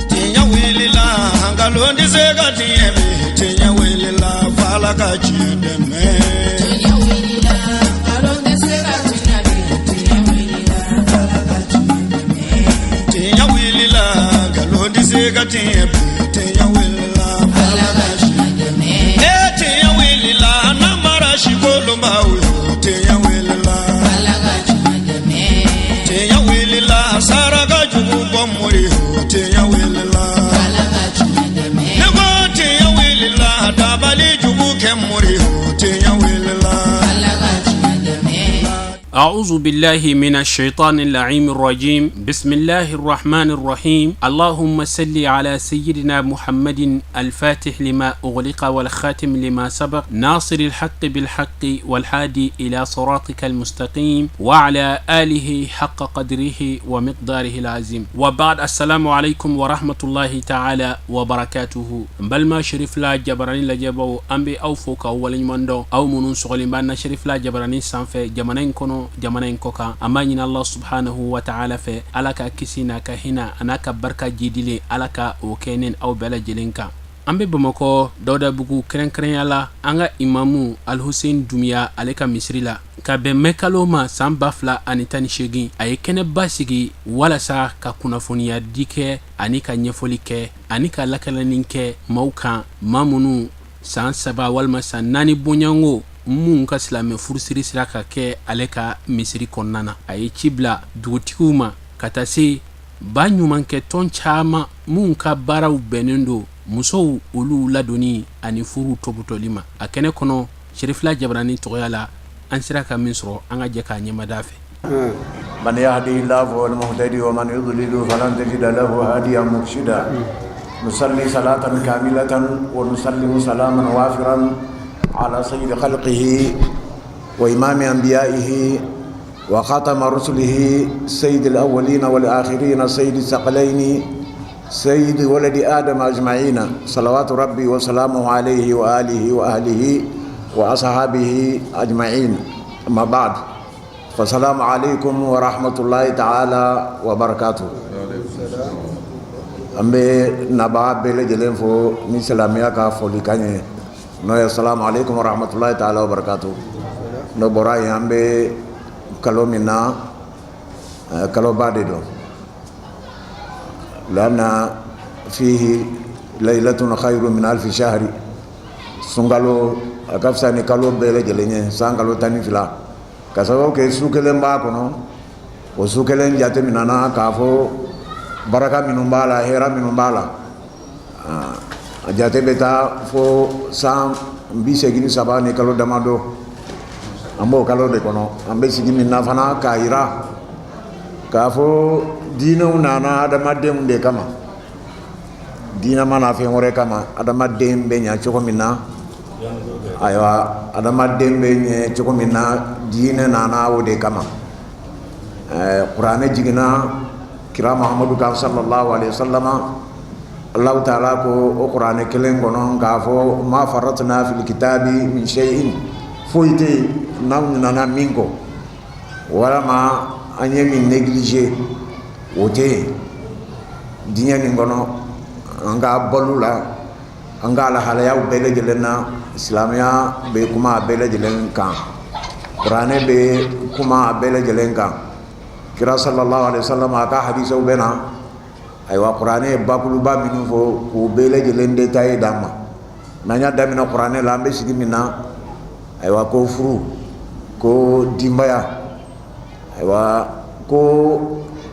Tinya wilila hangalondi zega tiemi tinya wilila fala kachideme tinya wilila hangalondi zega tiemi tinya wilila fala kachideme tinya wilila hangalondi zega tiemi tinya wilila fala kachideme tinya wilila namara shikolomba uyo tinya wilila fala kachideme tinya wilila saraka jugu bomuri tinya wilila fala kachideme nego tinya wilila dabali jugu kemuri tinya wilila fala kachideme. أعوذ بالله من الشيطان اللعين الرجيم بسم الله الرحمن الرحيم اللهم صل على سيدنا محمد الفاتح لما أغلق والخاتم لما سبق ناصر الحق بالحق والهادي إلى صراطك المستقيم وعلى آله حق قدره ومقداره العظيم وبعد السلام عليكم ورحمة الله تعالى وبركاته بل ما شرف لا جبراني لجبو أمبي أو فوق أول مندو أو منون سغلين بان شرف لا جبراني سانفي جمانين كونو jamana in koka amanyina Allah subhanahu wa ta'ala fe alaka kisina ka hina anaka barka jidile alaka o kenen aw bela jelinka ambe bamako dawda bugu kren yala anga imamu al-Hussein Dumia aleka misrila ka be mekaloma sambafla anitani shegi ay kene basigi wala sa ka kunafoniya dike anika nyefolike anika lakalaninke mauka mamunu san saba walma san nani bonyango mun ka silame furusiri sira ka kɛ ale ka misiri kɔnɔna a ye ci bila dugutigiw ma ka taa se ba ɲuman kɛ tɔn caman mun ka baaraw bɛnnen do musow olu ladonni ani furu tɔbɔtɔli ma a kɛnɛ kɔnɔ Sherifla Jabarani tɔgɔya la an sera ka min sɔrɔ an ka jɛ k'a ɲɛmada fɛ. من يهدي الله فهو المهتدي ومن يضلل فلن تجد له هاديا مرشدا نصلي صلاة كاملة ونسلم سلاما وافرا على سيد خلقه وإمام أنبيائه وخاتم رسله سيد الأولين والآخرين سيد الثقلين سيد ولد آدم أجمعين صلوات ربي وسلامه عليه وآله وأهله وأصحابه أجمعين أما بعد فالسلام عليكم ورحمة الله تعالى وبركاته أمي نبا بيل جلين فو نسلاميا كافولي كاني no assalamu alaikum warahmatullahi ta'ala wabarakatuh no boray hambe kalo minna kalo bade do lana fihi laylatun khayrun min alf shahr sungalo akafsani kalo bele jelenye sangalo tani fila kasawo ke sukelen ba kono o sukelen jate minana kafo baraka minumbala hera minumbala jate beta fo sam mbi segini sabani kalo damado ambo kalo de kono ambe sigini nafana kaira kafo dina unana adamade unde kama dina mana fe ngore kama adamade mbe nya choko minna aywa adamade mbe nya choko minna dina nana ode kama qur'ane jigina kira muhammadu sallallahu alaihi wasallama Allah Ta'ala ko o Qur'an kelen gonon ka fo ma faratna fil kitabi min shay'in foite nana mingo wala ma anye min négliger wote dinya ni gono anga bolula anga la halaya bele jelena islamia be kuma bele jelen kan Qur'an be kuma bele jelen kan kira sallallahu alaihi wasallam aka hadithu bena aywa qur'ane bakulu ba minu fo ko bele jelen detail dama nanya damina qur'ane lambe sigi minna aywa ko furu ko dimbaya aywa ko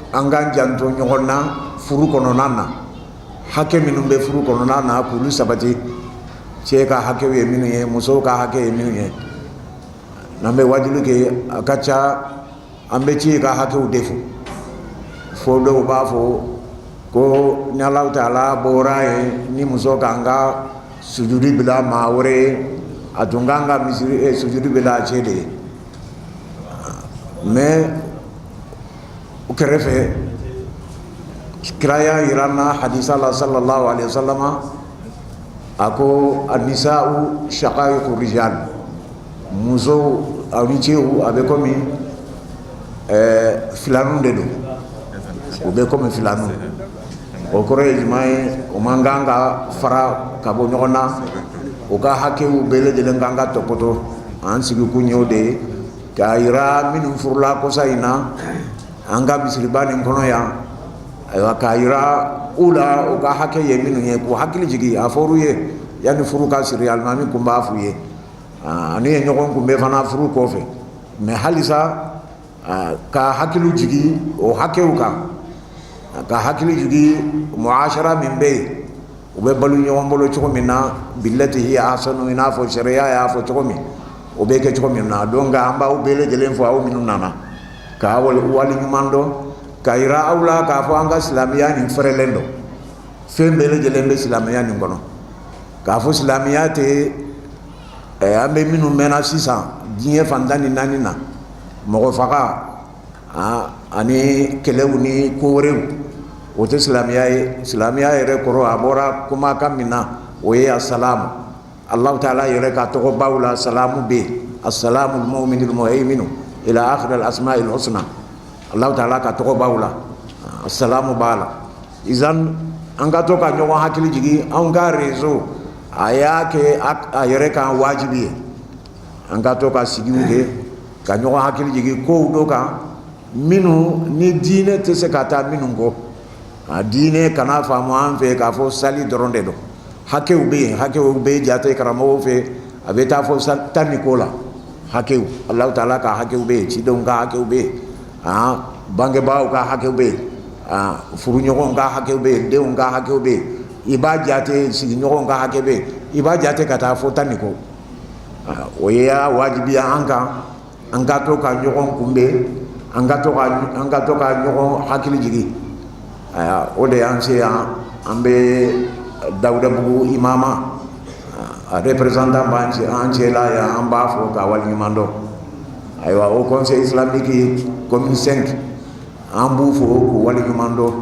angan janto nyogonna furu kono nana hake minu be furu kono nana kulu sabati cheka hake we minu ye muso ka hake ye minu ye nambe wajilu ke akacha ambe cheka hake udefu fo do ba fo ko nyalaw taala boraye ni muso kanga sujudi bila mawre atunganga misiri sujudi bila chede me ukerefe kiraya irana hadisa la sallallahu alaihi wasallam ako an-nisa'u shaqaiqur rijal muso awnicheu abekomi filanun dedo o bɛ komi filanu o kɔrɔ ye jumɛn ye o man kan ka fara ka bɔ ɲɔgɔn na o ka hakɛw bɛɛ lajɛlen kan ka tɔpɔtɔ an sigikun y'o de ye k'a yira minnu furula kɔsa in na an ka misiriba nin kɔnɔ yan ayiwa k'a yira u la u ka hakɛ ye minnu ye k'u hakili jigin a fɔr'u ye yanni furu ka siri alimami kun b'a f'u ye ani ye ɲɔgɔn kunbɛn fana furu kɔfɛ mais halisa ka hakili jigin o hakɛw kan ka hakili jigin muashara min bɛ yen u bɛ balo ɲɔgɔn bolo cogo min na billati hiya ahsanu i n'a fɔ sariya y'a fɔ cogo min o bɛ kɛ cogo min na donc an b'aw bɛɛ lajɛlen fɔ aw minnu nana k'a wali ɲuman dɔn ka yira aw la k'a fɔ an ka silamɛya nin fɛrɛlen don fɛn bɛɛ lajɛlen bɛ silamɛya nin kɔnɔ k'a fɔ silamɛya tɛ an bɛ minnu mɛnna sisan diɲɛ fantan ni naani na mɔgɔ faga ani kɛlɛw ni ko wɛrɛw o tɛ silamɛya ye silamɛya yɛrɛ kɔrɔ a bɔra kumakan min na o ye asalamu Allahu Taala yɛrɛ ka tɔgɔbaw la salamu bɛ yen asalamu mu'minul muhaiminu ila akhir al asma'il husna Allahu Taala ka tɔgɔbaw la asalamu b'a la izan an ka to ka ɲɔgɔn hakili jigin anw ka réseau a y'a kɛ a yɛrɛ kan wajibi ye an ka to ka sigiw kɛ ka ɲɔgɔn hakili jigin kow dɔ kan minnu ni diinɛ tɛ se ka taa minnu kɔ a diinɛ kana faamu an fɛ k'a fɔ sali dɔrɔn de don hakɛw bɛ yen hakɛw bɛ jate karamɔgɔw fɛ a bɛ taa fɔ tan ni ko la hakɛw Allahu Taala ka hakɛw bɛ yen cidenw ka hakɛw bɛ yen bangebaaw ka hakɛw bɛ yen furuɲɔgɔnw ka hakɛw bɛ yen denw ka hakɛw bɛ yen i b'a jate sigiɲɔgɔnw ka hakɛ bɛ yen i b'a jate ka taa fɔ tan ni ko o ye wajibiya an kan an ka to ka ɲɔgɔn kunbɛn an ka to ka ɲɔgɔn hakili jigin o de y'an se yan an bɛ Dawudabugu imama représentant b'an cɛla yan an b'a fɔ ka waleɲuman dɔn ayiwa o conseil islamique commune 5 an b'u fɔ k'u waleɲuman dɔn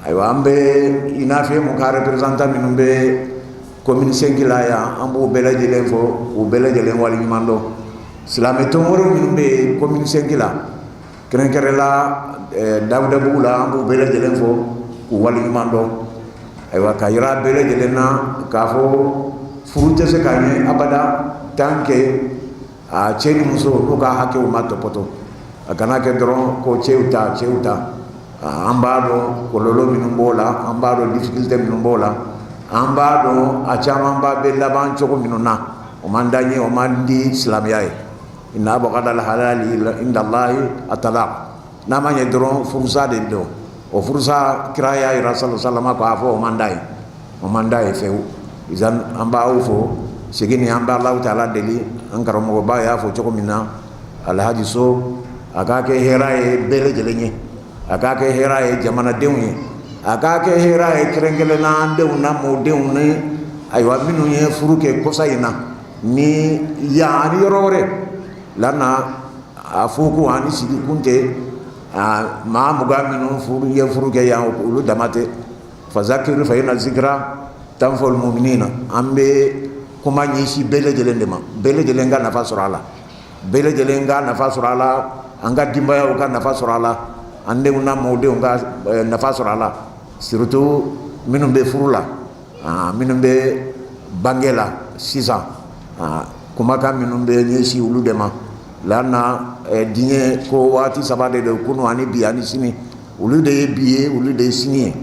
ayiwa an bɛ i n'a fɔ mun ka représentant minnu bɛ commune 5 la yan an b'u bɛɛ lajɛlen fɔ k'u bɛɛ lajɛlen waleɲuman dɔn silamɛ tɔn wɛrɛw minnu bɛ commune 5 la kɛrɛnkɛrɛnla Dawudabugu la an b'u bɛɛ lajɛlen fɔ k'u waleɲuman dɔn ayiwa ka yira bɛɛ lajɛlen na k'a fɔ furu tɛ se ka ɲɛ abada tant que cɛ ni muso n'u ka hakɛw ma tɔpɔtɔ a kana kɛ dɔrɔn ko cɛw ta an b'a dɔn kɔlɔlɔ minnu b'o la an b'a dɔn difficulté minnu b'o la an b'a dɔn a camanba bɛ laban cogo minnu na o man d'an ye o man di silamɛya ye inna abghadal halali inda Allahi at-talaq n'a ma ɲɛ dɔrɔn furusa de don o furusa kira y'a yira sallallahu k'a fɔ o man d'a ye fewu izan an b'aw fɔ segini an bɛ Allahu Taala deli an karamɔgɔba y'a fɔ cogo min na Alhaji So a k'a kɛ hɛrɛ ye bɛɛ lajɛlen ye a k'a kɛ hɛrɛ ye jamanadenw ye a k'a kɛ hɛrɛ ye kɛrɛnkɛrɛnnen na an denw na mɔdenw ni ayiwa minnu ye furu kɛ kɔsa in na ni yan ani yɔrɔ wɛrɛ lanna a fɔ ko ani sigikun tɛ maa mugan minnu ye furu kɛ yan olu dama tɛ fazakir fa inna zikra tanfa'ul mu'minina an bɛ kuma ɲɛsin bɛɛ lajɛlen de ma bɛɛ lajɛlen ka nafa sɔrɔ a la bɛɛ lajɛlen ka nafa sɔrɔ a la an ka denbayaw ka nafa sɔrɔ a la an denw na mɔdenw ka nafa sɔrɔ a la surtout minnu bɛ furu la minnu bɛ bange la sisan kumakan minnu bɛ ɲɛsin olu de ma lanna diɲɛ ko waati saba de don kunu ani bi ani sini olu de ye bi ye olu de ye sini ye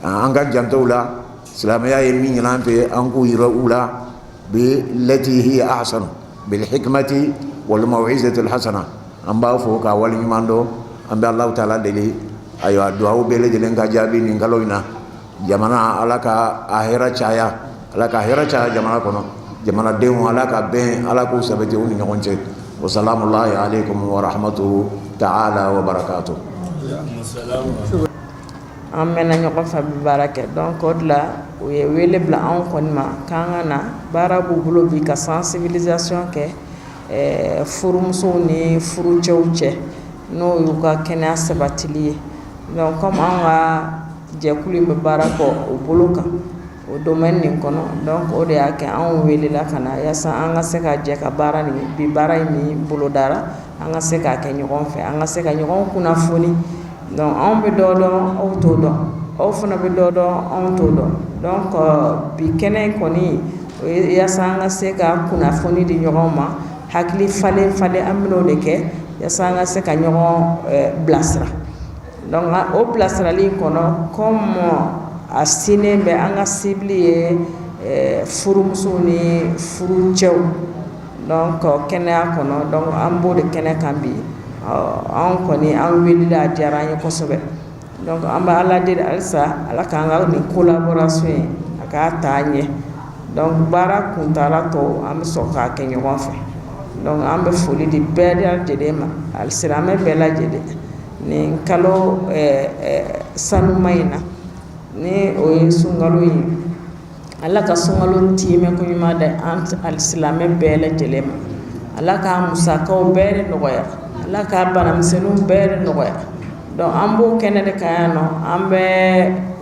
an ka janto la silamɛya ye min ɲini an fɛ an k'u yira u la bi lati hiya ahsanu bil hikmati wal maw'izati al hasana an b'a fɔ ka waleɲuman dɔn an bɛ Allahu Taala deli ayiwa duwawu bɛɛ lajɛlen ka jaabi nin kalo in na jamana Ala ka a hɛrɛ caya Ala ka hɛrɛ caya jamana kɔnɔ jamanadenw Ala ka bɛn Ala k'u sabati u ni ɲɔgɔn cɛ wasalamullahi alaikum wa rahmatuhu ta'ala wa barakatuh. An mɛnna ɲɔgɔn fɛ bi baara kɛ donc o de la u ye wele bila anw kɔni ma k'an ka na baara b'u bolo bi ka sensibilisation kɛ furumusow ni furucɛw cɛ n'o y'u ka kɛnɛya sabatili ye donc comme an ka jɛkulu in bɛ baara kɔ o bolo kan o domaine nin kɔnɔ donc o de y'a kɛ anw welela ka na yaasa an ka se ka jɛ ka baara nin bi baara in min bolodara an ka se k'a kɛ ɲɔgɔn fɛ an ka se ka ɲɔgɔn kunnafoni donc anw bɛ dɔ dɔn aw t'o dɔn aw fana bɛ dɔ dɔn anw t'o dɔn donc bi kɛnɛ in kɔni o ye yaasa an ka se ka kunnafoni di ɲɔgɔn ma hakili falen falen an bɛn'o de kɛ yaasa an ka se ka ɲɔgɔn bilasira donc o bilasirali in kɔnɔ comme a sinnen bɛ an ka cible ye furumusow ni furucɛw donc kɛnɛya kɔnɔ donc an b'o de kɛnɛ kan bi anw kɔni an weleli a diyara an ye kosɛbɛ donc an bɛ ala deli halisa ala k'an ka nin collaboration in a k'a taa ɲɛ donc baara kuntala tɔw an bɛ sɔn k'a kɛ ɲɔgɔn fɛ donc an bɛ foli di bɛɛ lajɛlen ma alisilamɛ bɛɛ lajɛlen nin kalo sanuma in na ni o ye sunkalo ye ala ka sunkalo tiimɛ ko ɲuman da an alisilamɛ bɛɛ lajɛlen ma ala k'a musakaw bɛɛ de nɔgɔya ala k'a banamisɛnninw bɛɛ de nɔgɔya donc an b'o kɛnɛ de kan yan nɔ an bɛ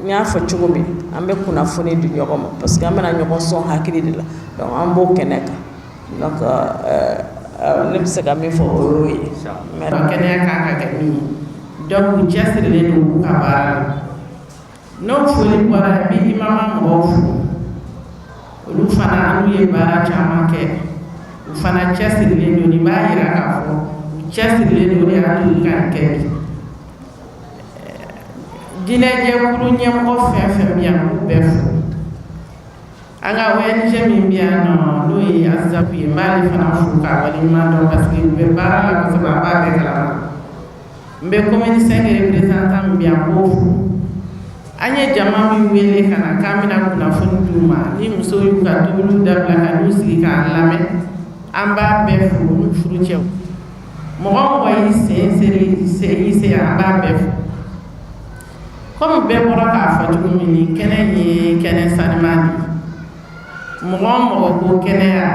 n y'a fɔ cogo min an bɛ kunnafoni di ɲɔgɔn ma parce que an bɛna ɲɔgɔn sɔn hakili de la donc an b'o kɛnɛ kan donc ne bɛ se ka min fɔ o y'o ye mais kɛnɛya kan ka kɛ min ye donc u cɛsirilen don u ka baara la n'o foli bɔra bi imama mɔgɔw fo olu fana n'u ye baara caman kɛ u fana cɛsirilen don nin b'a yira k'a fɔ u cɛsirilen don de hali ka kɛ bi jinɛjɛkulu ɲɛmɔgɔ fɛn fɛn bɛ yan k'u bɛɛ fo an ka ONG min bɛ yan nɔ n'o ye ASAP ye n b'ale fana fo k'a waleɲuman dɔn parce que u bɛ baara la kosɛbɛ an b'a bɛɛ kalama n bɛ commune 5 représentant min bɛ yan n b'o fo an ye jama min wele ka na k'an bɛna kunnafoni d'u ma ni musow y'u ka tobiliw dabila ka n'u sigi k'an lamɛn an b'a bɛɛ fo n'u furucɛw mɔgɔ mɔgɔ y'i sen seri y'i se an b'a bɛɛ fo comme bɛɛ bɔra k'a fɔ cogo min ni kɛnɛ ye kɛnɛ sanuman de mɔgɔ mɔgɔ ko kɛnɛya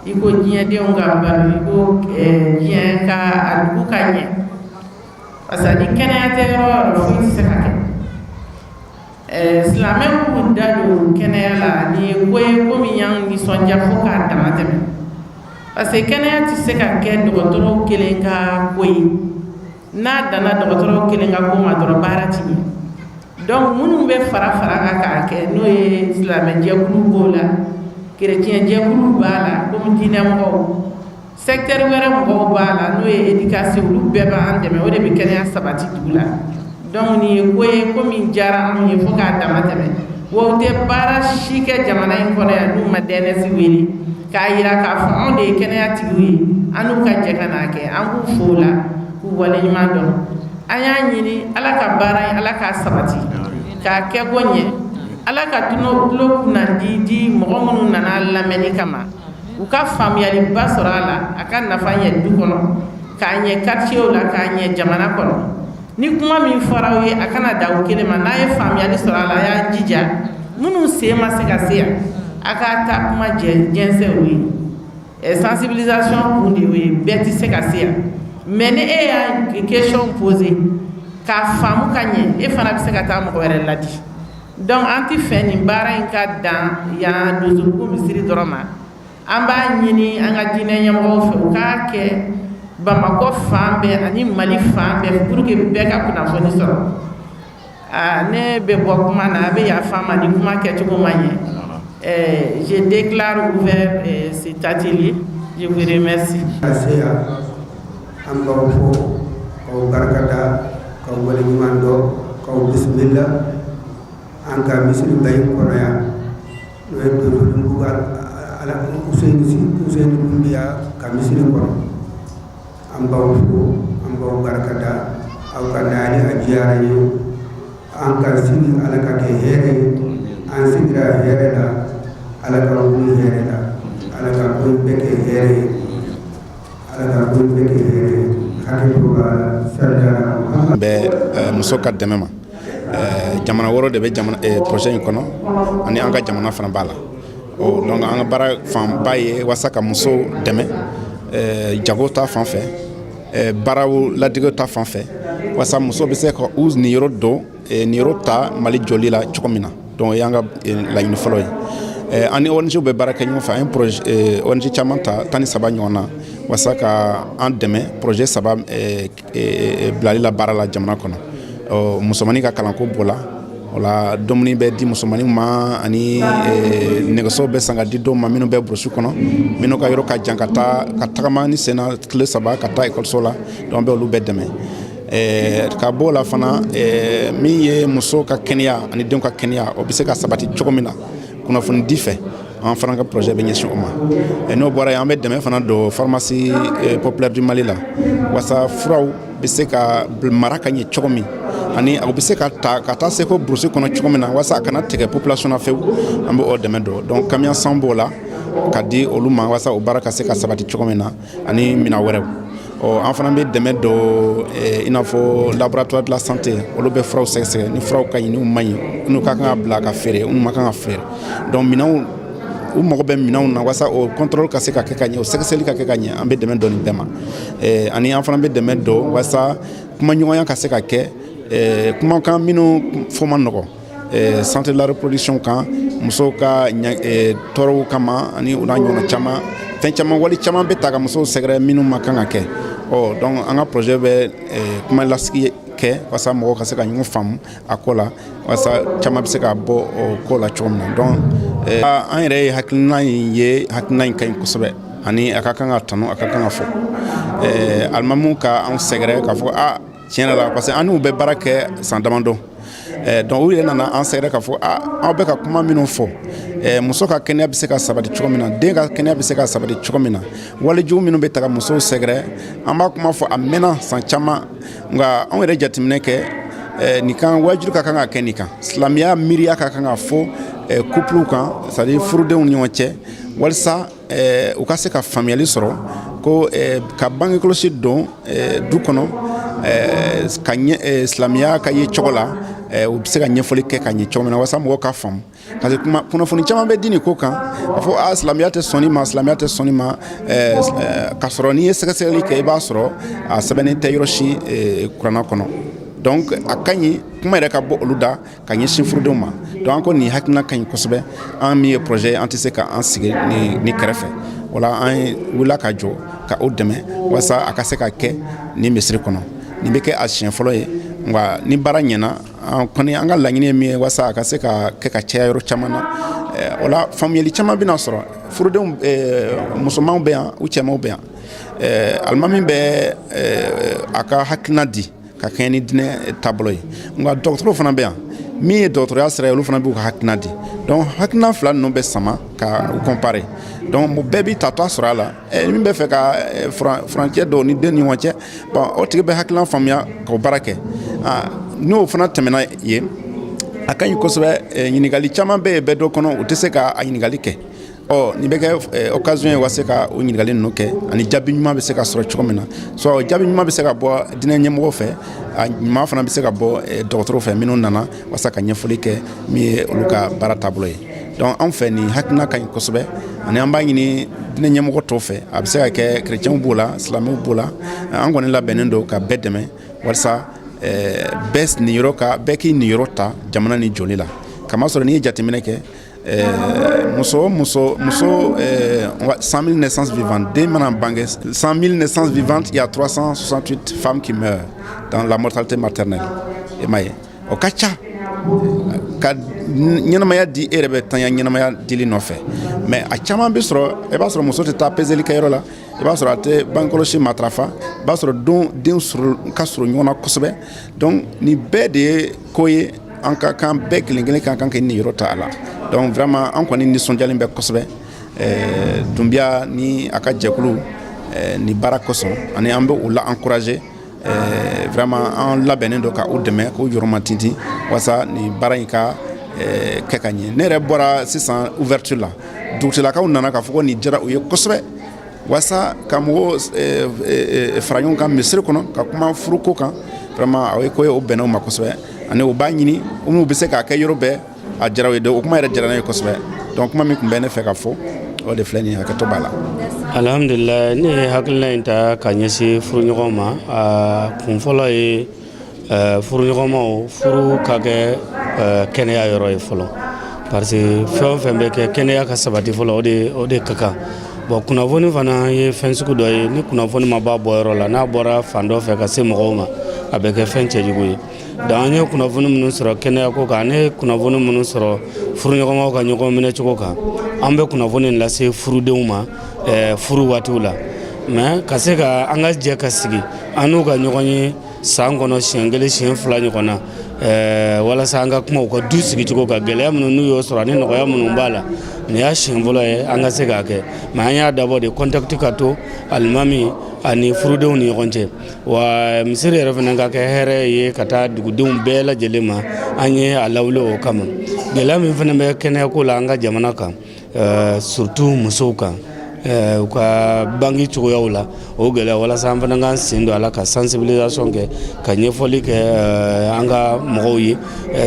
i ko diɲɛdenw ka balo i ko diɲɛ ka a dugu ka ɲɛ parce que ni kɛnɛya tɛ yɔrɔ o yɔrɔ foyi tɛ se ka kɛ silamɛw k'u da don kɛnɛya la ni ye ko ye ko min y'an nisɔndiya fo k'a dama tɛmɛ parce que kɛnɛya tɛ se ka kɛ dɔgɔtɔrɔw kelen ka ko ye n'a danna dɔgɔtɔrɔw kelen ka ko ma dɔrɔn baara ti ɲɛ donc minnu bɛ fara fara kan k'a kɛ n'o ye silamɛjɛkulu b'o la kerecɛnjɛkulu b'a la komi diinɛmɔgɔw secteur wɛrɛ mɔgɔw b'a la n'o ye éducation olu bɛɛ b'an dɛmɛ o de bɛ kɛnɛya sabati dugu la donc nin ye ko ye ko min diyara anw ye fo k'a dama tɛmɛ wa u tɛ baara si kɛ jamana in kɔnɔ yan n'u ma DNS wele k'a yira k'a fɔ anw de ye kɛnɛyatigiw ye an n'u ka jɛ ka n'a kɛ an k'u fo o la k'u waleɲuman dɔn an y'a ɲini ala ka baara in ala k'a sabati k'a kɛ ko ɲɛ ala ka tulo kunnadi di mɔgɔ minnu nana lamɛnni kama u ka faamuyaliba sɔrɔ a la a ka nafa ɲɛ du kɔnɔ k'a ɲɛ quartier la k'a ɲɛ jamana kɔnɔ ni kuma min fɔra aw ye a kana da u kelen ma n'a ye faamuyali sɔrɔ a la a y'a jija minnu sen ma se ka se yan a k'a ta kuma jɛnsɛn o ye sensibilisation kun de o ye bɛɛ tɛ se ka se yan mais ni e y'a question posé k'a faamu ka ɲɛ e fana bɛ se ka taa mɔgɔ wɛrɛ ladi donc an tɛ fɛ nin baara in ka dan yan donsokun misiri dɔrɔn ma an b'a ɲini an ka diinɛ ɲɛmɔgɔw fɛ u k'a kɛ Bamakɔ fan bɛɛ ani Mali fan bɛɛ pour que bɛɛ ka kunnafoni sɔrɔ ne bɛ bɔ kuma na a bɛ yafa n ma ni kuma kɛcogo ma ɲɛ je déclare ouvert cet atelier je vous remercie. an b'aw fo k'aw barikada k'aw waleɲuman dɔn k'aw bisimila an ka misiriba in kɔnɔ yan n'o ye donsodenbugu Useyini Dunbiya ka misiri kɔnɔ an b'aw fo an b'aw barikada aw ka naani a diyara ye an ka sigi ala ka kɛ hɛrɛ ye an sigira hɛrɛ la ala ka wuli hɛrɛ la ala ka ko bɛɛ kɛ hɛrɛ ye n bɛ muso ka dɛmɛ ma jamana wɔɔrɔ de bɛ projet in kɔnɔ ani an ka jamana fana b'a la donc an ka baara fanba ye walasa ka muso dɛmɛ jago ta fan fɛ baaraw ladege ta fan fɛ walasa muso bɛ se ka u niyɔrɔ dɔn niyɔrɔ ta Mali jɔli la cogo min na donc o y'an ka laɲini fɔlɔ ye an ni ONG bɛ baara kɛ ɲɔgɔn fɛ an ye projet ONG caman ta 13 ɲɔgɔn na wasa ka an dɛmɛ projet saba bilali la baara la jamana kɔnɔ musomanin ka kalanko b'o la o la dumuni bɛ di musomaninw ma ani nɛgɛso bɛ san ka di dɔw ma minnu bɛ burusi kɔnɔ minnu ka yɔrɔ ka jan ka tagama ni sen na tile 3 ka taa ekɔliso la donc an bɛ olu bɛɛ dɛmɛ ka bɔ o la fana min ye muso ka kɛnɛya ani denw ka kɛnɛya o bɛ se ka sabati cogo min na kunnafoni di fɛ an fana ka projet bɛ ɲɛsin o ma n'o bɔra yen an bɛ dɛmɛ fana don pharmacie populaire du Mali la wasa furaw bɛ se ka mara ka ɲɛ cogo min ani a bɛ se ka taa se ko burusi kɔnɔ cogo min na wasa a kana tigɛ population na fewu an bɛ o dɛmɛ don donc camion san b'o la ka di olu ma wasa o baara ka se ka sabati cogo min na ani mina wɛrɛw an fana bɛ dɛmɛ don i n'a fɔ laboratoire de la santé olu bɛ furaw sɛgɛsɛgɛ ni furaw ka ɲi n'u ma ɲi n'u ka kan ka bila ka feere n'u ma kan ka feere donc minɛnw u mago bɛ minɛnw na wasa o contrôle ka se ka kɛ ka ɲɛ o sɛgɛsɛgɛli ka kɛ ka ɲɛ an bɛ dɛmɛ don nin bɛɛ ma ani an fana bɛ dɛmɛ don wasa kumaɲɔgɔnya ka se ka kɛ kumakan minnu fɔ man nɔgɔ santé de la reproduction kan musow ka tɔɔrɔw kama ani u n'a ɲɔgɔnna caman fɛn caman wali caman bɛ ta ka musow sɛgɛrɛ minnu ma kan ka kɛ donc an ka projet bɛ kuma lasigi kɛ wasa mɔgɔw ka se ka ɲɔgɔn faamu a ko la wasa caman bɛ se ka bɔ o ko la cogo min na donc an yɛrɛ ye hakilina in ye hakilina in ka ɲi kosɛbɛ ani a ka kan ka tanu a ka kan ka fɔ alimamuw ka anw sɛgɛrɛ k'a fɔ tiɲɛ la parce que an n'u bɛ baara kɛ san damadɔ donc u yɛrɛ nana an sɛgɛrɛ k'a fɔ aw bɛ ka kuma minnu fɔ muso ka kɛnɛya bɛ se ka sabati cogo min na den ka kɛnɛya bɛ se ka sabati cogo min na walijugu minnu bɛ taga musow sɛgɛrɛ an b'a kuma fɔ a mɛnna san caman nka anw yɛrɛ jateminɛ kɛ nin kan wajibi ka kan ka kɛ nin kan silamɛya miiriya ka kan ka fɔ couple kan c'est à dire furudenw ni ɲɔgɔn cɛ walasa u ka se ka faamuyali sɔrɔ ko ka bange kɔlɔsi don du kɔnɔ ka silamɛya ka ye cogo la u bɛ se ka ɲɛfɔli kɛ ka ɲɛ cogo min na walasa mɔgɔw ka faamu parce que kunnafoni caman bɛ di nin ko kan a fɔ silamɛya tɛ sɔn nin ma silamɛya tɛ sɔn nin ma ka sɔrɔ n'i ye sɛgɛsɛgɛli kɛ i b'a sɔrɔ a sɛbɛnnen tɛ yɔrɔ si kuranna kɔnɔ donc a ka ɲi kuma yɛrɛ ka bɔ olu da ka ɲɛsin furudenw ma donc an ko nin hakilina ka ɲi kosɛbɛ an min ye projet an tɛ se ka an sigi ni kɛrɛfɛ wala an wulila ka jɔ ka o dɛmɛ walasa a ka se ka kɛ nin misiri kɔnɔ nin bɛ kɛ a siɲɛ fɔlɔ ye nka ni baara ɲɛna an kɔni an ka laɲini ye min ye walasa a ka se ka kɛ ka caya yɔrɔ caman na o la faamuyali caman bɛna sɔrɔ furudenw musomanw bɛ yan u cɛmanw bɛ yan alimami bɛ a ka hakilina di ka kɛɲɛ ni diinɛ taabolo ye nka dɔgɔtɔrɔw fana bɛ yan min ye dɔgɔtɔrɔya sira ye olu fana b'u ka hakilina di donc hakilina fila ninnu bɛ sama ka u comparer donc bɛɛ b'i ta sɔrɔ a la min bɛ fɛ ka furancɛ dɔw ni den ni ɲɔgɔn cɛ bon o tigi bɛ hakilina faamuya k'o baara kɛ n'o fana tɛmɛna yen a ka ɲi kosɛbɛ ɲininkali caman bɛ yen bɛɛ dɔ kɔnɔ u tɛ se ka a ɲininkali kɛ nin bɛ kɛ occasion ye wase ka o ɲininkali ninnu kɛ ani jaabi ɲuman bɛ se ka sɔrɔ cogo min na so jaabi ɲuman bɛ se ka bɔ diinɛ ɲɛmɔgɔw fɛ a ɲuman fana bɛ se ka bɔ dɔgɔtɔrɔw fɛ minnu nana wasa ka ɲɛfɔli kɛ min ye olu ka baara taabolo ye donc anw fɛ nin hakilina ka ɲi kosɛbɛ ani an b'a ɲini diinɛ ɲɛmɔgɔ tɔw fɛ a bɛ se ka kɛ kerecɛnw b'o la silamɛw b'o la an kɔni labɛnnen don ka bɛɛ dɛmɛ walasa bɛɛ k'i niyɔrɔ ta jamana ni joli la kamasɔrɔ n'i ye jateminɛ kɛ muso 100 000 naissances vivantes den mana bange 100 000 naissances vivantes il y a 368 femmes qui meurent dans la mortalité maternelle i m'a ye o ka ca ka ɲɛnamaya di e yɛrɛ bɛ tanya ɲɛnamaya dili nɔfɛ mais a caman bɛ sɔrɔ i b'a sɔrɔ muso tɛ taa peseli kɛyɔrɔ la i b'a sɔrɔ a tɛ bange kɔlɔsi matarafa i b'a sɔrɔ den ka surun ɲɔgɔn na kosɛbɛ donc nin bɛɛ de ye ko ye an ka kan bɛɛ kelen kelen ka kan k'i niyɔrɔ ta a la donc vraiment an kɔni nisɔndiyalen bɛ kosɛbɛ Dunbiya ni a ka jɛkulu ni baara kosɔn ani an bɛ u la encourager vraiment an labɛnnen don ka u dɛmɛ k'u yɔrɔma tintin walasa ni baara in ka kɛ ka ɲɛ ne yɛrɛ bɔra sisan ouverture la dugutilakaw nana k'a fɔ ko nin diyara u ye kosɛbɛ walasa ka mɔgɔw fara ɲɔgɔn kan misiri kɔnɔ ka kuma furuko kan vraiment o ye ko ye o bɛnna u ma kosɛbɛ ani u b'a ɲini u bɛ se k'a kɛ yɔrɔ bɛɛ a diyara u ye o kuma yɛrɛ diyara ne ye kosɛbɛ donc kuma min tun bɛ ne fɛ ka fɔ o de filɛ nin ye hakɛto b'a la. Alhamdulillah ne ye hakilina in ta ka ɲɛsin furuɲɔgɔn ma a kun fɔlɔ ye furuɲɔgɔnmaw furu ka kɛ kɛnɛya yɔrɔ ye fɔlɔ parce que fɛn o fɛn bɛ kɛ kɛnɛya ka sabati fɔlɔ o de ka kan bon kunnafoni fana ye fɛn sugu dɔ ye ni kunnafoni ma bɔ bɔyɔrɔ la n'a bɔra fan dɔ fɛ ka se mɔgɔw ma a bɛ kɛ fɛn cɛjugu ye donc an ye kunnafoni minnu sɔrɔ kɛnɛya ko kan an ye kunnafoni minnu sɔrɔ furuɲɔgɔnmaw ka ɲɔgɔn minɛ cogo kan an bɛ kunnafoni lase furudenw ma furu waatiw la mais ka se ka an ka jɛ ka sigi an n'u ka ɲɔgɔn ye san kɔnɔ siɲɛ kelen siɲɛ fila ɲɔgɔn na walasa an ka kuma u ka du sigi cogo kan gɛlɛya minnu n'u y'o sɔrɔ ani nɔgɔya minnu b'a la nin y'a siɲɛ fɔlɔ ye an ka se k'a kɛ mais an y'a dabɔ de contact ka to alimami ani furudenw ni ɲɔgɔn cɛ wa misiri yɛrɛ fana ka kɛ hɛrɛ ye ka taa dugudenw bɛɛ lajɛlen ma an ye a lawuli o kama gɛlɛya min fana bɛ kɛnɛyako la an ka jamana kan surtout musow kan u ka bangi cogoyaw la o gɛlɛya walasa an fana k'an sen don a la ka sensibilisation kɛ ka ɲɛfɔli kɛ an ka mɔgɔw ye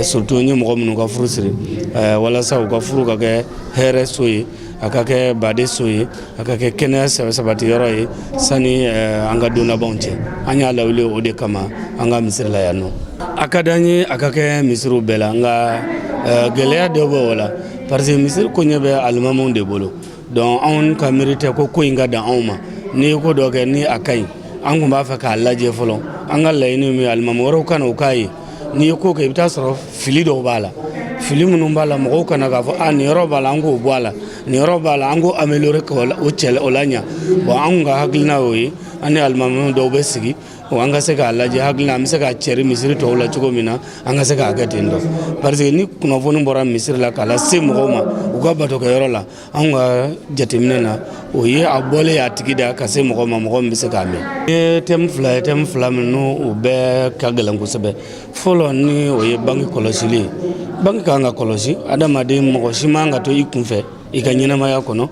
surtout n ye mɔgɔ minnu ka furu siri walasa u ka furu ka kɛ hɛrɛ so ye a ka kɛ baden so ye a ka kɛ kɛnɛya sabati yɔrɔ ye sani an ka don labanw cɛ an y'a lawuli o de kama an ka misiri la yan nɔ a ka d'an ye a ka kɛ misiriw bɛɛ la nka gɛlɛya dɔ bɛ o la parce que misiri ko ɲɛ bɛ alimamiw de bolo donc anw ka miiri tɛ ko in ka dan anw ma n'i ye ko dɔ kɛ ni a ka ɲi an tun b'a fɛ k'a lajɛ fɔlɔ an ka laɲini min alimami wɛrɛw ka na o k'a ye n'i ye ko kɛ i bɛ taa sɔrɔ fili dɔw b'a la fili minnu b'a la mɔgɔw kana k'a fɔ nin yɔrɔ b'a la an k'o bɔ a la nin yɔrɔ b'a la an k'o améliorer o la ɲa bon anw ka hakilina y'o ye an ni alimami dɔw bɛ sigi an ka se k'a lajɛ hakilina an bɛ se k'a cɛri misiri tɔw la cogo min na an ka se k'a kɛ ten dɔ parce que ni kunnafoni bɔra misiri la k'a lase mɔgɔw ma u ka batokɛyɔrɔ la anw ka jateminɛ na o ye a bɔlen y'a tigi da ka se mɔgɔ ma mɔgɔ min bɛ se k'a mɛn ye thème fila min n'o bɛɛ ka gɛlɛn kosɛbɛ fɔlɔ ni o ye bange kɔlɔsili ye bange kan ka kɔlɔsi adamaden mɔgɔ si man ka to i kunfɛ i ka ɲɛnamaya kɔnɔ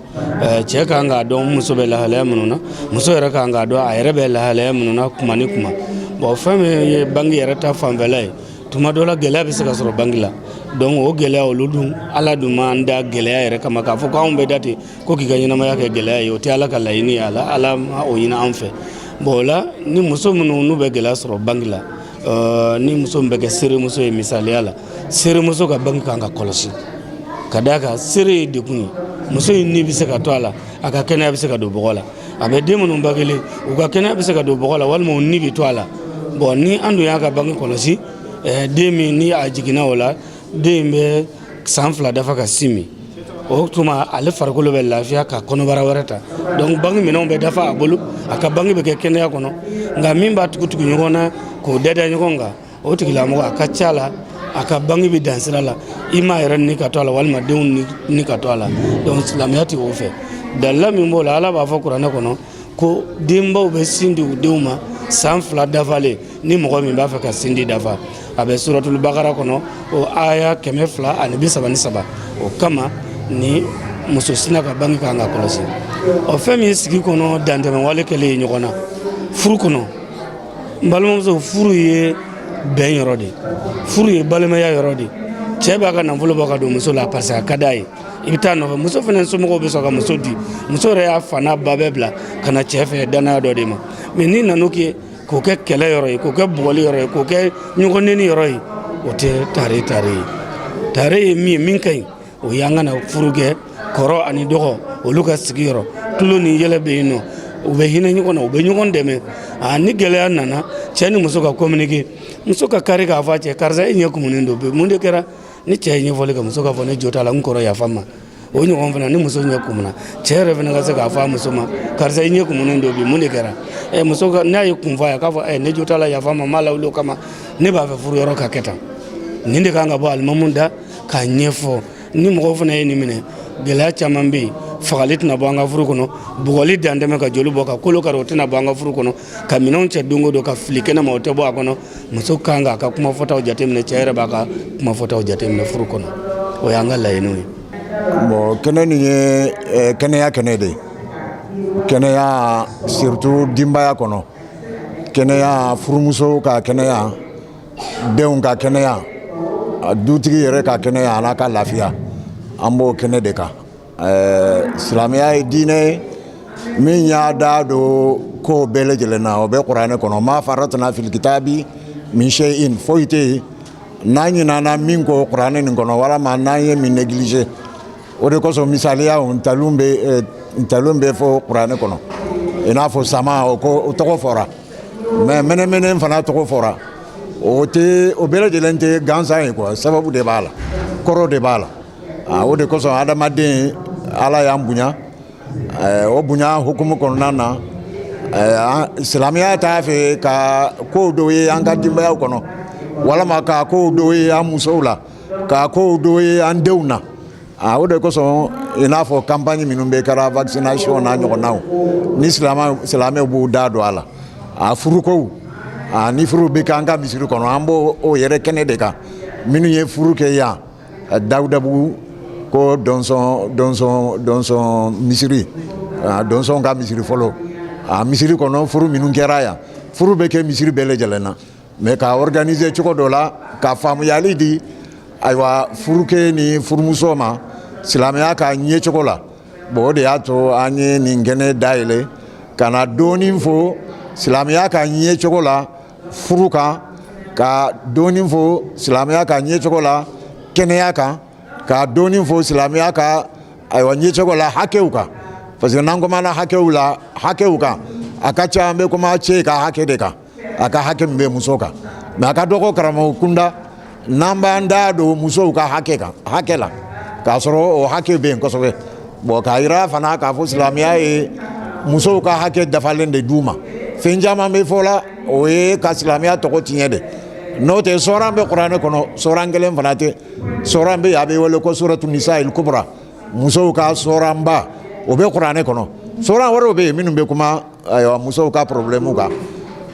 cɛ kan k'a dɔn muso bɛ lahalaya minnu na muso yɛrɛ kan k'a dɔn a yɛrɛ bɛ lahalaya minnu na kuma ni kuma bon fɛn min ye bange yɛrɛ ta fanfɛla ye tuma dɔ la gɛlɛya bɛ se ka sɔrɔ bange la donc o gɛlɛya olu dun ala dun m'an da gɛlɛya yɛrɛ kama k'a fɔ k'anw bɛ da ten ko k'i ka ɲɛnamaya kɛ gɛlɛya ye o tɛ ala ka laɲini ye ala ma o ɲini an fɛ bon o la ni muso minnu n'u bɛ gɛlɛya sɔrɔ bange la ni muso min bɛ kɛ seeremuso ye misaliya la seeremuso ka bange kan ka kɔlɔsi ka d'a kan seere ye dekun ye muso in ni bɛ se ka to a la a ka kɛnɛya bɛ se ka don bɔgɔ la a bɛ den minnu bangelen u ka kɛnɛya bɛ se ka don bɔgɔ la walima u ni bɛ to a la bon ni an dun y'a ka bange kɔlɔsi den min ni a jiginna o la den bɛ san 2 dafa ka sin min o tuma ale farikolo bɛ lafiya ka kɔnɔbara wɛrɛ ta donc bange minɛnw bɛ dafa a bolo a ka bange bɛ kɛ kɛnɛya kɔnɔ nka min b'a tugu ɲɔgɔn na k'o dada ɲɔgɔn kan o tigilamɔgɔ a ka ca la a ka bange bɛ dan sira la i m'a yɛrɛ ni ka to a la walima denw ni ka to a la donc silamɛya tɛ o fɛ dalila min b'o la ala b'a fɔ kuranɛ kɔnɔ ko denbaw bɛ sin di u denw ma san 2 dafalen ni mɔgɔ min b'a fɛ ka sin di dafa a bɛ suratul bakara kɔnɔ o aya 233 o kama ni muso sina ka bange kan ka kɔlɔsi o fɛn min sigi kɔnɔ dantɛmɛwale kɛlen ye ɲɔgɔn na furu kɔnɔ n balimamuso furu ye bɛn yɔrɔ de furu ye balimaya yɔrɔ de cɛ b'a ka nafolo bɔ ka don muso la parce que a ka d'a ye i bɛ taa nɔfɛ muso fana somɔgɔw bɛ sɔn ka muso di muso yɛrɛ y'a fa n'a ba bɛɛ bila ka na cɛ fɛ danaya dɔ de ma mais n'i nan'o kɛ k'o kɛ kɛlɛ yɔrɔ ye k'o kɛ bugɔli yɔrɔ ye k'o kɛ ɲɔgɔn neni yɔrɔ ye o tɛ tare ye min ye min ka ɲi o y'an ka na furu kɛ kɔrɔ ani dɔgɔ olu ka sigiyɔrɔ tulo ni yɛlɛ bɛ yen nɔ u bɛ hinɛ ɲɔgɔn na u bɛ ɲɔgɔn dɛmɛ ni gɛlɛya nana cɛ ni muso ka communiquer muso ka kari k'a fɔ a cɛ karisa e ɲɛ kumunen don bi mun de kɛra ni cɛ ye ɲɛfɔli kɛ muso k'a fɔ ne jo t'a la n kɔrɔ yafa ma o ɲɔgɔn fana ni muso ɲɛ kumuna cɛ yɛrɛ fana ka se k'a fɔ a muso ma karisa i ɲɛ kumunen don bi mun de kɛra muso n'a ye kun fɔ a ye k'a fɔ ne jo t'a la yafa ma m'a lawuli o kama ne b'a fɛ furu yɔrɔ ka kɛ tan nin de kan ka bɔ alimamu da k'a ɲɛfɔ ni mɔgɔw fana ye nin minɛ gɛlɛya caman bɛ yen fagali tɛna bɔ an ka furu kɔnɔ bugɔli dantɛmɛ ka joli bɔ ka kolo kari o tɛna bɔ an ka furu kɔnɔ ka minɛnw cɛ don o don ka fili kɛnɛma o tɛ bɔ a kɔnɔ muso kan k'a ka kuma fɔtaw jateminɛ cɛ yɛrɛ b'a ka kuma fɔtaw jateminɛ furu kɔnɔ o y'an ka laɲiniw ye. bon kɛnɛ nin ye kɛnɛya kɛnɛ de ye kɛnɛya surtout denbaya kɔnɔ kɛnɛya furumuso ka kɛnɛya denw ka kɛnɛya dutigi yɛrɛ ka kɛnɛya a n'a ka lafiya an b'o kɛnɛ de kan silamɛya ye diinɛ ye min y'a da don ko bɛɛ lajɛlen na o bɛ kuranɛ kɔnɔ ma faratna fil kitabi min shay'in foyi tɛ yen n'an ɲinana min ko kuranɛ nin kɔnɔ walama n'an ye min négligé o de kosɔn misaliya ntaliw bɛ ntalon bɛ fɔ kuranɛ kɔnɔ i n'a fɔ sama o tɔgɔ fɔra mais mɛnɛmɛnɛ fana tɔgɔ fɔra o bɛɛ lajɛlen tɛ gansan ye quoi sababu de b'a la kɔrɔ de b'a la o de kosɔn adamaden ala y'an bonya o bonya hukumu kɔnɔna na silamɛya t'a fɛ ka kow dɔw ye an ka denbayaw kɔnɔ walama ka kow dɔw ye an musow la ka kow dɔw ye an denw na o de kosɔn i n'a fɔ campagne minnu bɛ kɛra vaccination n'a ɲɔgɔnnaw ni silamɛw b'u da don a la furukow ni furu bɛ kɛ an ka misiri kɔnɔ an b'o yɛrɛ kɛnɛ de kan minnu ye furu kɛ yan Dawudabugu ko dɔnsɔn misiri dɔnsɔn ka misiri fɔlɔ misiri kɔnɔ furu minnu kɛra yan furu bɛ kɛ misiri bɛɛ lajɛlen na mais ka organiser cogo dɔ la ka faamuyali di ayiwa furukɛ ni furumuso ma silamɛya ka ɲɛ cogo la bon o de y'a to an ye nin kɛnɛ dayɛlɛ ka na dɔɔnin fɔ silamɛya ka ɲɛ cogo la furu kan ka dɔɔnin fɔ silamɛya ka ɲɛ cogo la kɛnɛya kan ka dɔɔnin fɔ silamɛya ka ayiwa ɲɛ cogo la hakɛw kan parce que n'an kumana hakɛw kan a ka ca an bɛ kuma cɛ ka hakɛ de kan a ka hakɛ min bɛ muso kan mais a ka dɔgɔ karamɔgɔ kunda n'an b'an da don musow ka hakɛ la k'a sɔrɔ o hakɛ bɛ yen kosɛbɛ bon k'a yira fana k'a fɔ silamɛya ye musow ka hakɛ dafalen de d'u ma fɛn caman bɛ fɔ la o ye ka silamɛya tɔgɔ tiɲɛ de n'o tɛ sɔran bɛ kuranɛ kɔnɔ sɔran kelen fana tɛ sɔran bɛ yen a bɛ wele ko suratu nisa il kubra musow ka sɔranba o bɛ kuranɛ kɔnɔ sɔran wɛrɛw bɛ yen minnu bɛ kuma ayiwa musow ka problème kan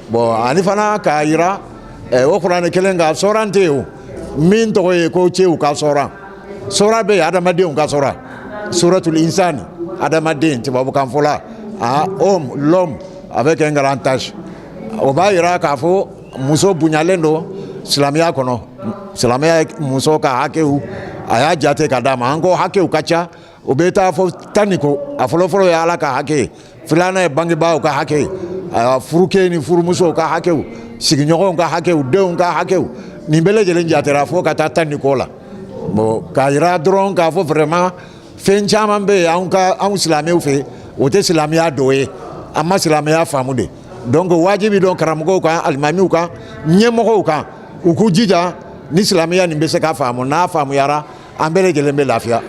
bon ani fana k'a yira o kuranɛ kelen kan sɔran tɛ yen o min tɔgɔ ye ko cɛw ka sɔran sɔran bɛ yen adamadenw ka sɔran suratul insani adamaden tubabukan fɔla l'homme avec un grand H o b'a yira k'a fɔ muso bonyalen don silamɛya kɔnɔ silamɛya ye muso ka hakɛw a y'a jate ka d'a ma an ko hakɛw ka ca o bɛ taa fɔ 10 ni kɔ a fɔlɔfɔlɔ ye ala ka hakɛ ye filanan ye bangebaaw ka hakɛ ye furukɛ ni furumusow ka hakɛw sigiɲɔgɔnw ka hakɛw denw ka hakɛw nin bɛɛ lajɛlen jatera fo ka taa 10 ni kɔ la bon k'a yira dɔrɔn k'a fɔ vraiment fɛn caman bɛ yen anw silamɛw fɛ o tɛ silamɛya dɔ ye an ma silamɛya faamu de donc wajibi dɔn karamɔgɔw kan alimamiw kan ɲɛmɔgɔw kan u k'u jija ni silamɛya nin bɛ se ka faamu n'a faamuyara an bɛɛ lajɛlen bɛ lafiya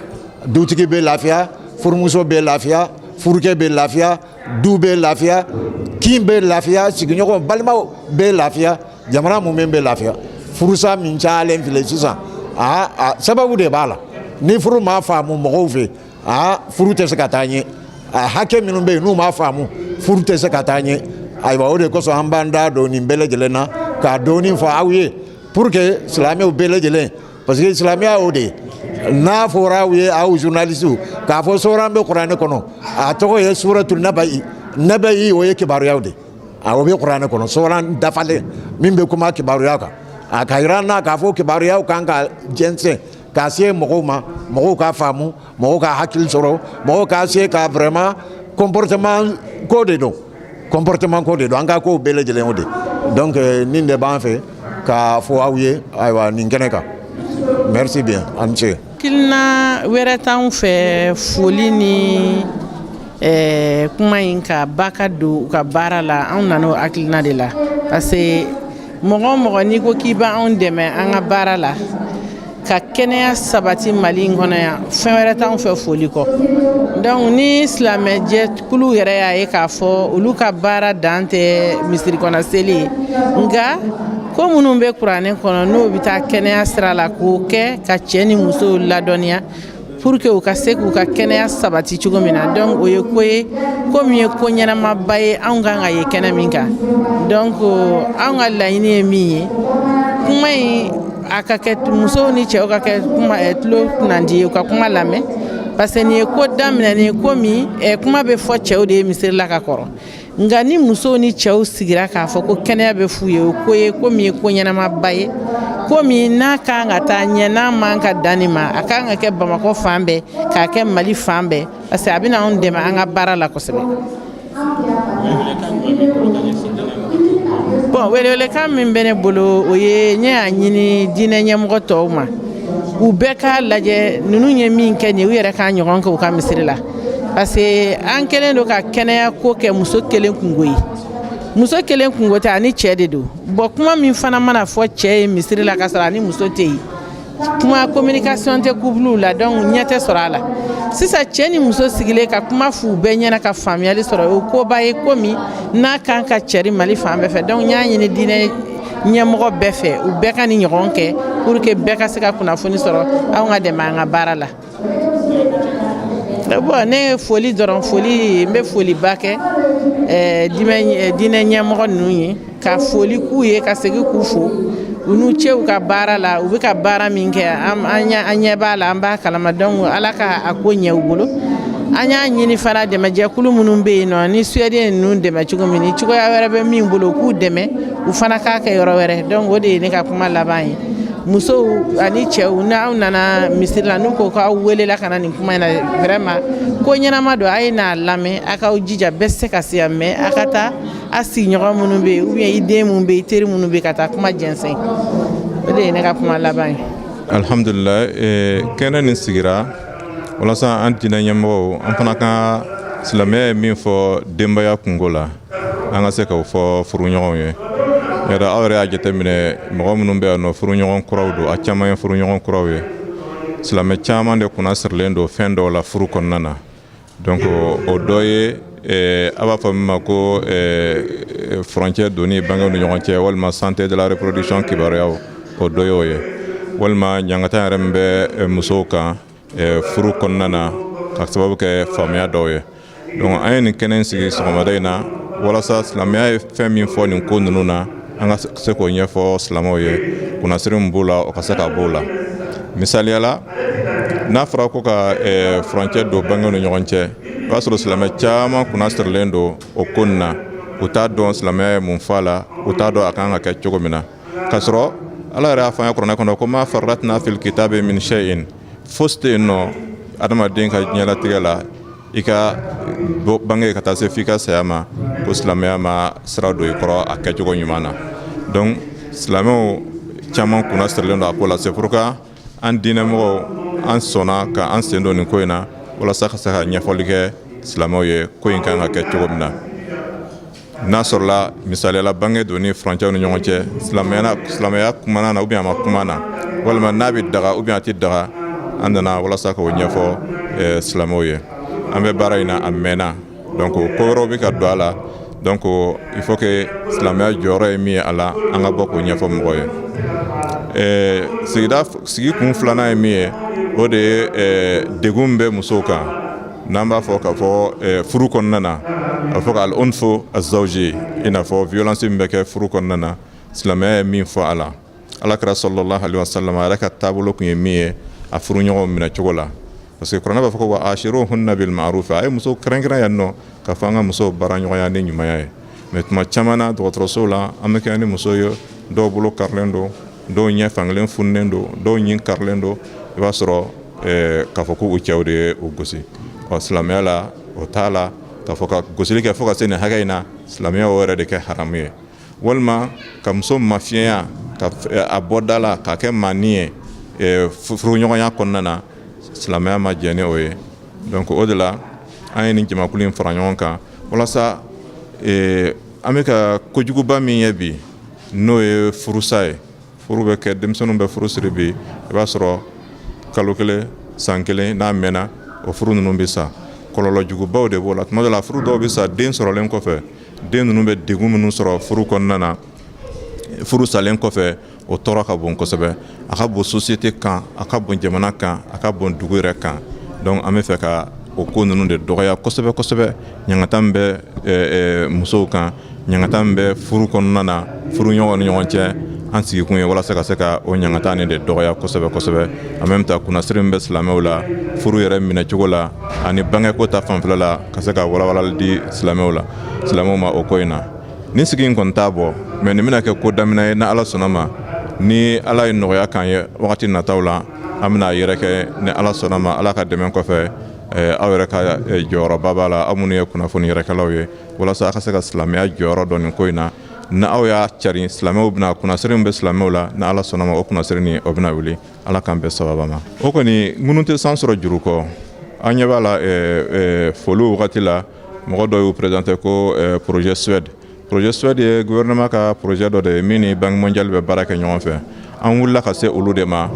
dutigi bɛ lafiya furumuso bɛ lafiya furukɛ bɛ lafiya du bɛ lafiya kin bɛ lafiya sigiɲɔgɔn balimaw bɛ lafiya jamana mun bɛ lafiya furusa min cayalen filɛ sisan sababu de b'a la ni furu ma faamu mɔgɔw fɛ furu tɛ se ka taa ɲɛ hakɛ minnu bɛ yen n'u ma faamu furu tɛ se ka taa ɲɛ ayiwa o de kosɔn an b'an da don nin bɛɛ lajɛlen na ka dɔɔnin fɔ aw ye pour que silamɛw bɛɛ lajɛlen parce que silamɛya o de ye n'a fɔra aw ye aw journalistes k'a fɔ sɔran bɛ kuranɛ kɔnɔ a tɔgɔ ye suratul nabayi o ye kibaruyaw de o bɛ kuranɛ kɔnɔ sɔran dafalen min bɛ kuma kibaruya kan a ka yira n na k'a fɔ kibaruyaw kan ka jɛnsɛn k'a se mɔgɔw ma mɔgɔw ka faamu mɔgɔw ka hakili sɔrɔ mɔgɔw ka se ka vraiment comportement ko de don an ka kow bɛɛ lajɛlen o de donc nin de b'an fɛ k'a fɔ aw ye ayiwa nin kɛnɛ kan merci bien a ni ce. Hakilina wɛrɛ t'anw fɛ foli ni kuma in ka ba ka don u ka baara la anw nana o hakilina de la parce que mɔgɔ o mɔgɔ n'i ko k'i b'anw dɛmɛ an ka baara la ka kɛnɛya sabati Mali in kɔnɔ yan fɛn wɛrɛ t'anw fɛ foli kɔ donc ni silamɛjɛkulu yɛrɛ y'a ye k'a fɔ olu ka baara dan tɛ misiri kɔnɔ seli ye nka ko minnu bɛ kuranɛ kɔnɔ n'o bɛ taa kɛnɛya sira la k'o kɛ ka cɛ ni musow ladɔnniya pour que u ka se k'u ka kɛnɛya sabati cogo min na donc o ye ko ye ko min ye ko ɲɛnamaba ye anw kan ka ye kɛnɛ min kan donc anw ka laɲini ye min ye kuma in a ka kɛ musow ni cɛw ka kɛ kuma tulo kunnandi ye u ka kuma lamɛn parce que nin ye ko daminɛ nin ye ko min kuma bɛ fɔ cɛw de ye misiri la ka kɔrɔ nka ni musow ni cɛw sigira k'a fɔ ko kɛnɛya bɛ f'u ye o ko ye ko min ye ko ɲɛnamaba ye ko min n'a kan ka taa ɲɛ n'a man ka dan nin ma a kan ka kɛ Bamakɔ fan bɛɛ k'a kɛ Mali fan bɛɛ parce que a bɛna anw dɛmɛ an ka baara la kosɛbɛ. Bon welewelekan min bɛ ne bolo o ye ne y'a ɲini diinɛ ɲɛmɔgɔ tɔw ma u bɛɛ k'a lajɛ ninnu ye min kɛ nin u yɛrɛ k'a ɲɔgɔn kɛ u ka misiri la parce que an kelen do ka kɛnɛya ko kɛ muso kelen kungo ye muso kelen kungo tɛ ani cɛ de do bon kuma min fana mana fɔ cɛ ye misiri la ka sɔrɔ ani muso tɛ yen kuma communication tɛ couple la donc ɲɛ tɛ sɔrɔ a la sisan cɛ ni muso sigilen ka kuma f'u bɛɛ ɲɛna ka faamuyali sɔrɔ o koba ye komi n'a kan ka cɛri Mali fan bɛɛ fɛ donc n y'a ɲini diinɛ ɲɛmɔgɔ bɛɛ fɛ u bɛɛ ka ni ɲɔgɔn kɛ pour que bɛɛ ka se ka kunnafoni sɔrɔ anw ka dɛmɛ an ka baara la. Bon ne ye foli dɔrɔn foli n bɛ foliba kɛ diinɛ ɲɛmɔgɔ ninnu ye ka foli k'u ye ka segin k'u fo u n'u cɛw ka baara la u bɛ ka baara min kɛ an ɲɛ b'a la an b'a kalama donc Ala ka a ko ɲɛ u bolo an y'a ɲini fana dɛmɛjɛkulu minnu bɛ yen nɔ ni Suède ninnu dɛmɛ cogo min ni cogoya wɛrɛ bɛ min bolo u k'u dɛmɛ u fana k'a kɛ yɔrɔ wɛrɛ donc o de ye ne ka kuma laban ye musow ani cɛw n'aw nana misiri la n'u ko k'aw welela ka na nin kuma in na vraiment ko ɲɛnama don a ye n'a lamɛn a k'aw jija bɛɛ se ka se yan mais a ka taa a sigiɲɔgɔn minnu bɛ yen ou bien i den minnu bɛ yen i teri minnu bɛ yen ka taa kuma jɛnsɛn o de ye ne ka kuma laban ye. Alhamdulillah kɛnɛ nin sigira walasa an diinɛ ɲɛmɔgɔw an fana ka silamɛya ye min fɔ denbaya kungo la an ka se k'o fɔ furuɲɔgɔnw ye yɛrɛ aw yɛrɛ y'a jateminɛ mɔgɔ minnu bɛ yan nɔ furuɲɔgɔn kuraw don a caman ye furuɲɔgɔn kuraw ye silamɛ caman de kunna sirilen don fɛn dɔw la furu kɔnɔna na donc o dɔ ye a b'a fɔ min ma ko frontière donni bangew ni ɲɔgɔn cɛ walima santé de la reproduction kibaruyaw o dɔ y'o ye walima ɲangata yɛrɛ min bɛ musow kan furu kɔnɔna na ka sababu kɛ faamuya dɔw ye donc an ye nin kɛnɛ in sigi sɔgɔmada in na walasa silamɛya ye fɛn min fɔ nin ko ninnu na an ka se k'o ɲɛfɔ silamɛw ye kunnasiri min b'o la o ka se ka b'o la misaliya la n'a fɔra ko ka furancɛ don bangew ni ɲɔgɔn cɛ o b'a sɔrɔ silamɛ caman kunnasirilen don o ko nin na u t'a dɔn silamɛya ye mun fɔ a la u t'a dɔn a kan ka kɛ cogo min na k'a sɔrɔ Ala yɛrɛ y'a fɔ an ye kuranɛ kɔnɔ ko ma farratna fil kitabi min shay'in fosi tɛ yen nɔ adamaden ka diɲɛlatigɛ la i ka bange ka taa se f'i ka saya ma ko silamɛya ma sira don i kɔrɔ a kɛcogo ɲuman na donc silamɛw caman kunna sirilen don a ko la c'est pourquoi an diinɛmɔgɔw an sɔnna ka an sen don nin ko in na walasa ka se ka ɲɛfɔli kɛ silamɛw ye ko in kan ka kɛ cogo min na n'a sɔrɔla misaliyala bange donni furancɛw ni ɲɔgɔn cɛ silamɛya kumana na ou bien a ma kuma na walima n'a bɛ daga ou bien a tɛ daga an nana walasa k'o ɲɛfɔ silamɛw ye an bɛ baara in na a mɛnna donc ko wɛrɛw bɛ ka don a la donc il faut que silamɛya jɔyɔrɔ ye min ye a la an ka bɔ k'o ɲɛfɔ mɔgɔw ye sigi kun filanan ye min ye o de ye degun bɛ musow kan n'an b'a fɔ k'a fɔ furu kɔnɔna na a fɔ ka al-unfu az-zawji i n'a fɔ violence min bɛ kɛ furu kɔnɔna na silamɛya ye min fɔ a la alakira sallallahu alaihi wasallam a yɛrɛ ka taabolo kun ye min ye a furuɲɔgɔnw minɛ cogo la parce que kuranɛ b'a fɔ ko wa ashiruhunna bil ma'ruf a ye muso kɛrɛnkɛrɛn yan nɔ ka fɔ an ka musow baara ɲɔgɔnya ni ɲumanya ye mais tuma caman na dɔgɔtɔrɔsow la an bɛ kɛ ni muso ye dɔw bolo karilen don dɔw ɲɛ fankelen fununen don dɔw ɲin karilen don i b'a sɔrɔ k'a fɔ ko u cɛw de ye o gosi silamɛya la o t'a la k'a fɔ ka gosili kɛ fo ka se nin hakɛ in na silamɛya o yɛrɛ de kɛ haramu ye walima ka muso mafiyɛnya ka a bɔ da la k'a kɛ maani ye furuɲɔgɔnya kɔnɔna na silamɛya ma jɛ ni o ye donc o de la an ye nin jamakulu in fara ɲɔgɔn kan walasa an bɛ ka kojuguba min ye bi n'o ye furusa ye furu bɛ kɛ denmisɛnninw bɛ furu siri bi i b'a sɔrɔ kalo kelen san kelen n'a mɛnna o furu ninnu bɛ sa kɔlɔlɔ jugubaw de b'o la tuma dɔ la furu dɔw bɛ sa den sɔrɔlen kɔfɛ den ninnu bɛ degun minnu sɔrɔ furu kɔnɔna na furu salen kɔfɛ o tɔɔrɔ ka bon kosɛbɛ a ka bon société kan a ka bon jamana kan a ka bon dugu yɛrɛ kan donc an bɛ fɛ ka o ko ninnu de dɔgɔya kosɛbɛ kosɛbɛ ɲangata min bɛ musow kan ɲangata min bɛ furu kɔnɔna na furuɲɔgɔn ni ɲɔgɔn cɛ an sigikun ye walasa ka se ka o ɲangata nin de dɔgɔya kosɛbɛ kosɛbɛ en même temps kunnasiri min bɛ silamɛw la furu yɛrɛ minɛ cogo la ani bangeko ta fanfɛla la ka se ka walawalali di silamɛw ma o ko in na nin sigi in kɔni t'a bɔ mais nin bɛna kɛ ko daminɛ ye ni Ala sɔnna ma ni Ala ye nɔgɔya k'an ye wagati nataw la an bɛna yɛrɛ kɛ ni Ala sɔnna ma Ala ka dɛmɛ kɔfɛ aw yɛrɛ ka jɔyɔrɔba b'a la aw minnu ye kunnafoni yɛrɛkɛlaw ye walasa a ka se ka silamɛya jɔyɔrɔ dɔn nin ko in na ni aw y'a cari silamɛw bɛna kunnasiri min bɛ silamɛw la ni Ala sɔnna ma o kunnasiri nin o bɛna wuli Ala k'an bɛn sababa ma o kɔni minnu tɛ san sɔrɔ juru kɔ an ɲɛ b'a la foliw wagati la mɔgɔ dɔ y'u présenté ko projet Suède ye gouvernement ka projet dɔ de ye min ni Banque mondiale bɛ baara kɛ ɲɔgɔn fɛ. An wulila ka se olu de ma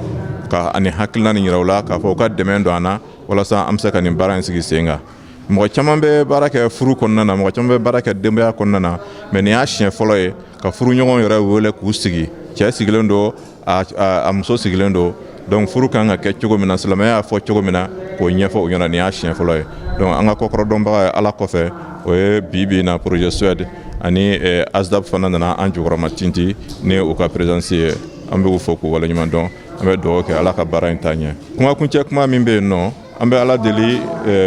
ka ani hakilina ni yira u la k'a fɔ u ka dɛmɛ don an na walasa an bɛ se ka nin baara in sigi sen kan. Mɔgɔ caman bɛ baara kɛ furu kɔnɔna na, mɔgɔ caman bɛ baara kɛ denbaya kɔnɔna na, mais nin y'a siɲɛ fɔlɔ ye ka furuɲɔgɔn yɛrɛ wele k'u sigi. Cɛ sigilen don, a muso sigilen don. Donc furu kan ka kɛ cogo min na, silamɛya y'a fɔ cogo min na k'o ɲɛfɔ u ɲɛna, nin y'a siɲɛ fɔlɔ ye. Donc an ka kɔkɔrɔdɔnbaga ye Ala kɔfɛ, o ye bi na projet Suède ani ASDAP fana nana an jukɔrɔma tinti ni u ka présence ye. An bɛ u fɔ k'u waleɲuman dɔn, an bɛ dugawu kɛ Ala ka baara in taa ɲɛ. Kuma kuncɛ kuma min bɛ yen nɔ, an bɛ Ala deli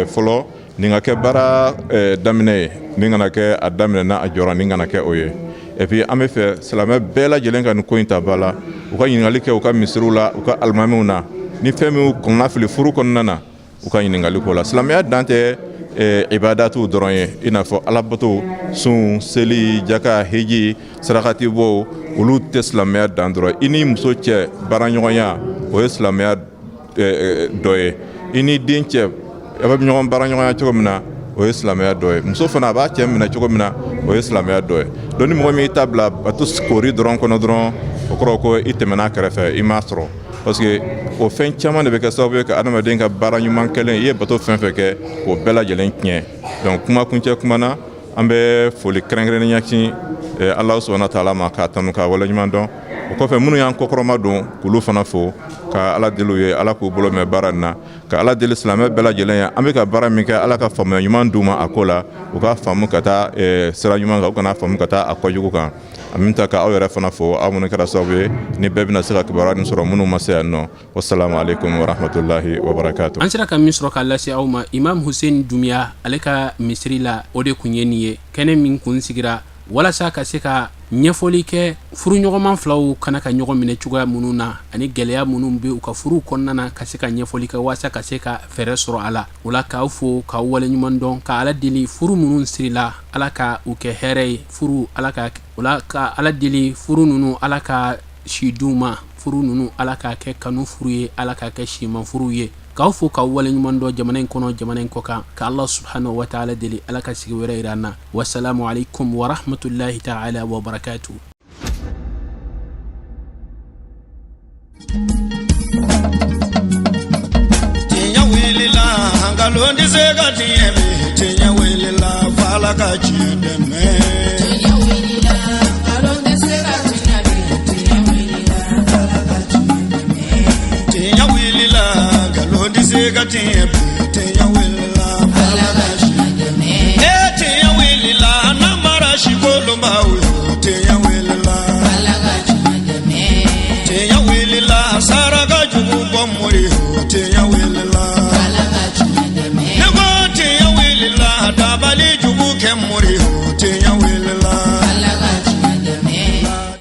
fɔlɔ nin ka kɛ baara daminɛ ye, nin kana kɛ a daminɛ na a jɔra, nin kana kɛ o ye. Et puis an bɛ fɛ silamɛ bɛɛ lajɛlen ka nin ko in ta ba la, u ka ɲininkali kɛ u ka misiriw la, u ka alimamiw na, ni fɛn min kɔnɔna fili furu kɔnɔna na u ka ɲininkali k'o la. Silamɛya dan tɛ ibadatuw dɔrɔn ye, i n'a fɔ alabato, sun, seli, jaka, hiji, sarakati bɔ, olu tɛ silamɛya dan dɔrɔn. I ni muso cɛ baaraɲɔgɔnya, o ye silamɛya dɔ ye. I ni den cɛ a bɛ ɲɔgɔn baaraɲɔgɔnya cogo min na, o ye silamɛya dɔ ye. Muso fana a b'a cɛ minɛ cogo min na, o ye silamɛya dɔ ye. Donc ni mɔgɔ min t'a bila bato koori dɔrɔn kɔnɔ dɔrɔn, o kɔrɔ ko i tɛmɛna kɛrɛfɛ, i m'a sɔrɔ. Parce que o fɛn caman de bɛ kɛ sababu ye ka adamaden ka baara ɲuman kɛlen, i ye bato fɛn fɛn kɛ k'o bɛɛ lajɛlen tiɲɛ. Donc kuma kuncɛ kuma na, an bɛ foli kɛrɛnkɛrɛnnen ɲɛsin Ala subahana taala ma k'a tanu k'a waleɲuman dɔn. O kɔfɛ minnu y'an kɔkɔrɔma don k'olu fana fo, ka Ala deli u ye, Ala k'u bolo mɛn baara in na, ka Ala deli silamɛ bɛɛ lajɛlen ye. An bɛ ka baara min kɛ, Ala ka faamuya ɲuman d'u ma a ko la, u ka faamu ka taa sira ɲuman kan, u kana faamu ka taa a kɔjugu kan. An bɛ taa k'aw yɛrɛ fana fo, aw minnu kɛra sababu ye ni bɛɛ bɛna se ka kibaruya nin sɔrɔ minnu ma se yan nɔ. Wassalamu alaikum warahmatullahi wabarakatuh. An sera ka min sɔrɔ k'a lase aw ma, Imam Hussein Dumiya ale ka misiri la o de kun ye nin ye, kɛnɛ min kun sigira walasa ka se ka ɲɛfɔli kɛ furuɲɔgɔnma filaw kana ka ɲɔgɔn minɛ cogoya minnu na ani gɛlɛya minnu bɛ u ka furuw kɔnɔna na, ka se ka ɲɛfɔli kɛ walasa ka se ka fɛɛrɛ sɔrɔ a la. O la k'aw fo k'aw waleɲuman dɔn, ka Ala deli furu minnu sirila Ala ka u kɛ hɛrɛ ye, furu Ala ka o la ka Ala deli furu ninnu Ala ka si d'u ma, furu ninnu Ala ka kɛ kanu furu ye, Ala ka kɛ siman furu ye. K'aw fo k'aw waleɲuman dɔn jamana in kɔnɔ jamana in kɔ kan, ka Allah subhanahu wa ta'ala deli Ala ka sigi wɛrɛ yira an na. Wassalamu alaikum wa rahmatullahi ta'ala wa barakatuh. Tinya wilila hangalondi sega tinyebe, tinya wilila fala ka chideme. Tinya wilila hangalondi sega tinyebe, tinya wilila fala ka chideme. Tinya wilila hangalondi sega tinyebe, tinya wilila fala ka chideme. Tinya wilila namara shikolo mawe, tinya wilila fala ka chideme. Tinya wilila saraka jugu bomori, tinya wilila fala ka chideme. Nebo tinya wilila dabali jugu kemori.